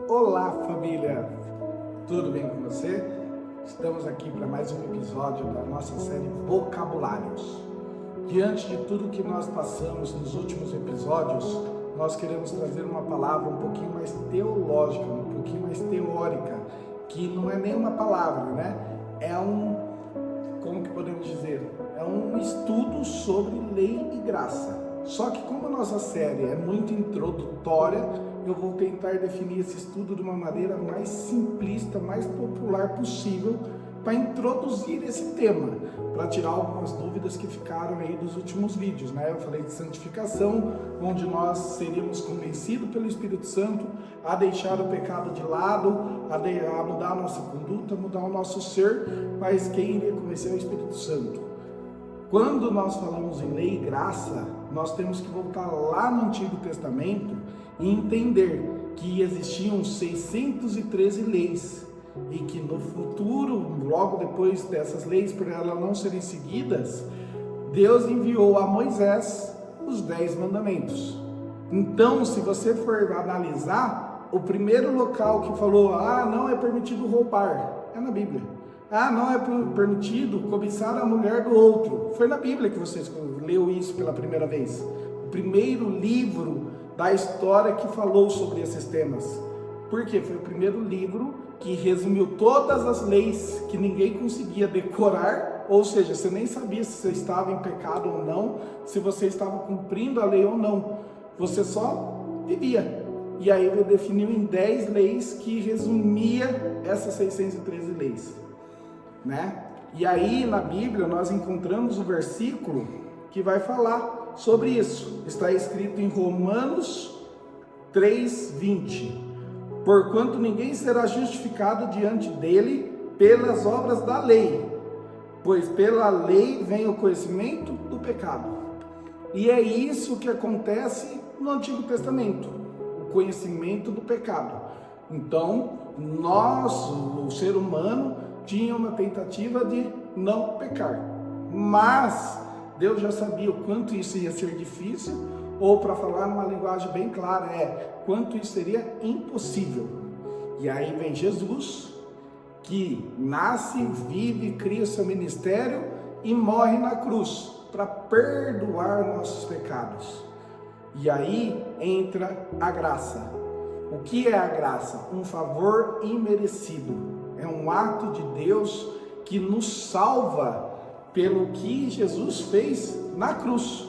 Olá, família! Tudo bem com você? Estamos aqui para mais um episódio da nossa série Vocabulários. Diante de tudo que nós passamos nos últimos episódios, nós queremos trazer uma palavra um pouquinho mais teológica, um pouquinho mais teórica, que não é nem uma palavra, né? Como que podemos dizer? É um estudo sobre lei e graça. Só que como a nossa série é muito introdutória, eu vou tentar definir esse estudo de uma maneira mais simplista, mais popular possível, para introduzir esse tema, para tirar algumas dúvidas que ficaram aí dos últimos vídeos, né? Eu falei de santificação, onde nós seríamos convencidos pelo Espírito Santo a deixar o pecado de lado, a mudar a nossa conduta, mudar o nosso ser, mas quem iria convencer é o Espírito Santo. Quando nós falamos em lei e graça, nós temos que voltar lá no Antigo Testamento e entender que existiam 613 leis e que no futuro, logo depois dessas leis, por elas não serem seguidas, Deus enviou a Moisés os 10 mandamentos. Então, se você for analisar, o primeiro local que falou, não é permitido roubar, é na Bíblia. Não é permitido cobiçar a mulher do outro. Foi na Bíblia que você leu isso pela primeira vez. O primeiro livro da história que falou sobre esses temas. Por quê? Foi o primeiro livro que resumiu todas as leis que ninguém conseguia decorar, ou seja, você nem sabia se você estava em pecado ou não, se você estava cumprindo a lei ou não. Você só vivia. E aí ele definiu em 10 leis que resumia essas 613 leis. Né? E aí na Bíblia nós encontramos o versículo que vai falar sobre isso. Está escrito em Romanos 3:20. Porquanto ninguém será justificado diante dele pelas obras da lei, pois pela lei vem o conhecimento do pecado. E é isso que acontece no Antigo Testamento, o conhecimento do pecado. Então, nós, o ser humano, tinha uma tentativa de não pecar, mas Deus já sabia o quanto isso ia ser difícil, ou para falar numa linguagem bem clara, quanto isso seria impossível. E aí vem Jesus, que nasce, vive, cria seu ministério e morre na cruz, para perdoar nossos pecados. E aí entra a graça. O que é a graça? Um favor imerecido. É um ato de Deus que nos salva pelo que Jesus fez na cruz,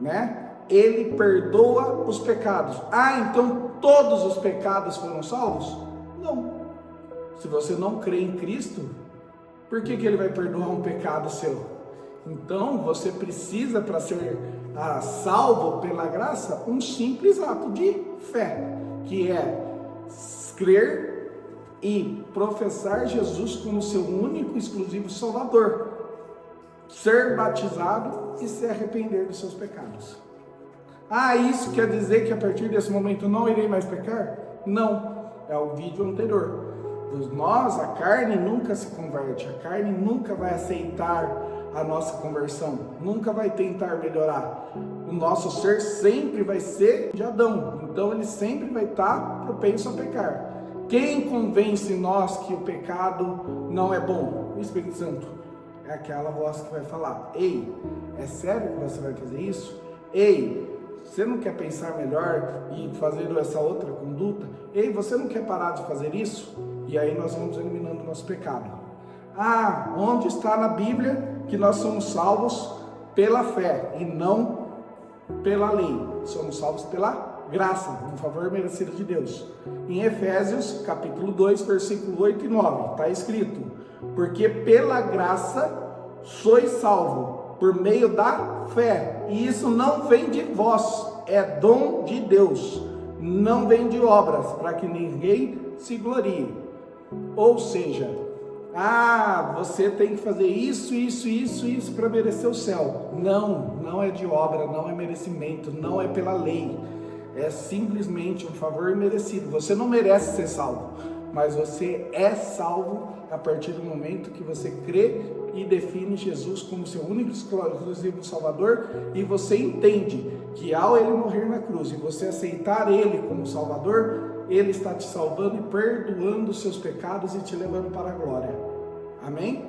né? Ele perdoa os pecados. Então todos os pecados foram salvos? Não. Se você não crê em Cristo, por que ele vai perdoar um pecado seu? Então você precisa, para ser salvo pela graça, um simples ato de fé, que é crer e professar Jesus como seu único e exclusivo Salvador, ser batizado e se arrepender dos seus pecados. Isso quer dizer que a partir desse momento eu não irei mais pecar? Não, é o vídeo anterior. A carne nunca se converte, a carne nunca vai aceitar a nossa conversão, nunca vai tentar melhorar. O nosso ser sempre vai ser de Adão, então ele sempre vai estar propenso a pecar. Quem convence nós que o pecado não é bom? O Espírito Santo. É aquela voz que vai falar: ei, é sério que você vai fazer isso? Ei, você não quer pensar melhor e fazer essa outra conduta? Ei, você não quer parar de fazer isso? E aí nós vamos eliminando o nosso pecado. Onde está na Bíblia que nós somos salvos pela fé e não pela lei? Somos salvos pela graça, um favor merecido de Deus. Em Efésios, capítulo 2, versículo 8 e 9, está escrito: porque pela graça sois salvo, por meio da fé, e isso não vem de vós, é dom de Deus, não vem de obras, para que ninguém se glorie. Ou seja, você tem que fazer isso para merecer o céu. Não é de obra, não é merecimento, não é pela lei. É simplesmente um favor merecido. Você não merece ser salvo, mas você é salvo a partir do momento que você crê e define Jesus como seu único exclusivo Salvador, e você entende que ao ele morrer na cruz e você aceitar ele como Salvador, Ele está te salvando e perdoando os seus pecados e te levando para a glória. Amém?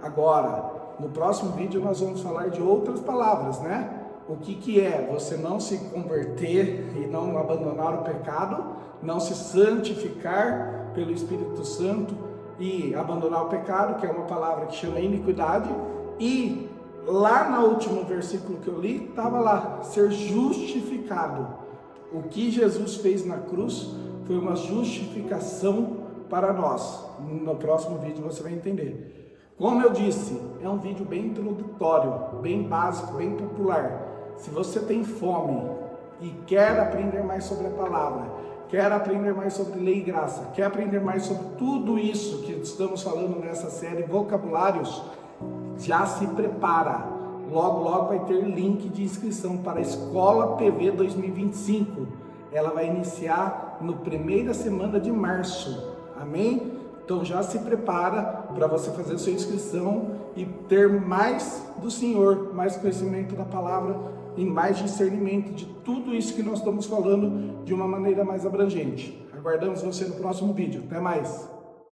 Agora, no próximo vídeo nós vamos falar de outras palavras, né? O que é você não se converter e não abandonar o pecado, não se santificar pelo Espírito Santo e abandonar o pecado, que é uma palavra que chama iniquidade, e lá no último versículo que eu li, estava lá, ser justificado. O que Jesus fez na cruz foi uma justificação para nós. No próximo vídeo você vai entender. Como eu disse, é um vídeo bem introdutório, bem básico, bem popular. Se você tem fome e quer aprender mais sobre a palavra, quer aprender mais sobre lei e graça, quer aprender mais sobre tudo isso que estamos falando nessa série Vocabulários, já se prepara. Logo, logo vai ter link de inscrição para a Escola PV 2025. Ela vai iniciar na primeira semana de março. Amém? Então já se prepara para você fazer sua inscrição e ter mais do Senhor, mais conhecimento da palavra e mais discernimento de tudo isso que nós estamos falando de uma maneira mais abrangente. Aguardamos você no próximo vídeo. Até mais!